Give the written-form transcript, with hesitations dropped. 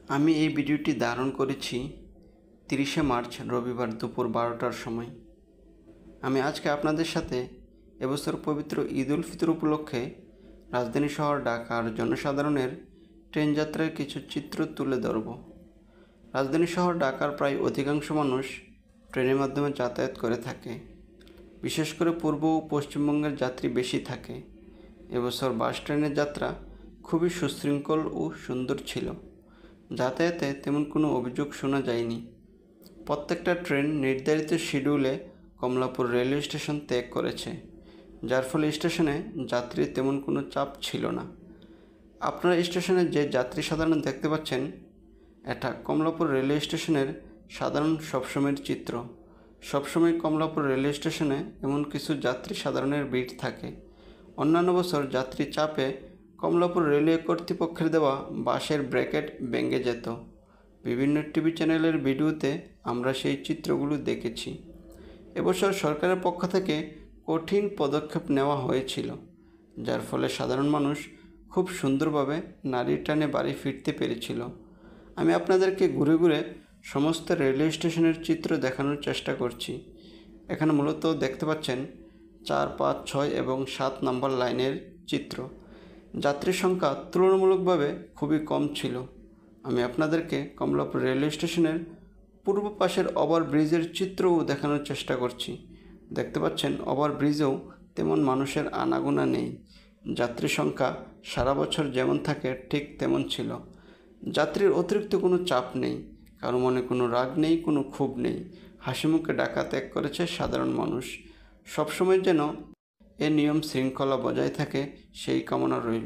আমি এই ভিডিওটি ধারণ করেছি 30শে মার্চ রবিবার দুপুর 12টার সময়। আমি আজকে আপনাদের সাথে এবছর পবিত্র ঈদ উল ফিতর উপলক্ষে রাজধানী শহর ঢাকার জনসাধারণের ট্রেন যাত্রার কিছু চিত্র তুলে ধরব। রাজধানী শহর ঢাকার প্রায় অধিকাংশ মানুষ ট্রেনের মাধ্যমে যাতায়াত করে থাকে। বিশেষ করে পূর্ব ও পশ্চিমবঙ্গের যাত্রী বেশি থাকে। এবছর বাস ট্রেনের যাত্রা খুবই সুশৃঙ্খল ও সুন্দর ছিল। যাতায়াতে তেমন কোনো অভিযোগ শোনা যায়নি। প্রত্যেকটা ট্রেন নির্ধারিত শিডিউলে কমলাপুর রেলওয়ে স্টেশন ত্যাগ করেছে, যার ফলে স্টেশনে যাত্রীর তেমন কোনো চাপ ছিল না। আপনারা স্টেশনে যে যাত্রী সাধারণ দেখতে পাচ্ছেন, এটা কমলাপুর রেলওয়ে স্টেশনের সাধারণ সবসময়ের চিত্র। সবসময় কমলাপুর রেলওয়ে স্টেশনে এমন কিছু যাত্রী সাধারণের ভিড় থাকে। অন্যান্য বছর যাত্রী চাপে কমলাপুর রেলওয়ে কর্তৃপক্ষের দেওয়া বাসের ব্র্যাকেট ভেঙে যেত। বিভিন্ন টিভি চ্যানেলের ভিডিওতে আমরা সেই চিত্রগুলো দেখেছি। এবছর সরকারের পক্ষ থেকে কঠিন পদক্ষেপ নেওয়া হয়েছিল, যার ফলে সাধারণ মানুষ খুব সুন্দরভাবে নারীর টানে বাড়ি ফিরতে পেরেছিল। আমি আপনাদেরকে ঘুরে ঘুরে সমস্ত রেলওয়ে স্টেশনের চিত্র দেখানোর চেষ্টা করছি। এখানে মূলত দেখতে পাচ্ছেন 4, 5, 6 এবং 7 নম্বর লাইনের চিত্র। যাত্রীর সংখ্যা তুলনামূলকভাবে খুবই কম ছিল। আমি আপনাদেরকে কমলাপুর রেলওয়ে স্টেশনের পূর্ব পাশের ওভারব্রিজের চিত্রও দেখানোর চেষ্টা করছি। দেখতে পাচ্ছেন ওভারব্রিজেও তেমন মানুষের আনাগোনা নেই। যাত্রী সংখ্যা সারা বছর যেমন থাকে ঠিক তেমন ছিল। যাত্রীর অতিরিক্ত কোনো চাপ নেই, কারো মনে কোনো রাগ নেই, কোনো ক্ষোভ নেই। হাসিমুখে ঢাকা ত্যাগ করেছে সাধারণ মানুষ। সবসময় যেন এ নিয়ম শৃঙ্খলা বজায় থাকে সেই কামনা রইল।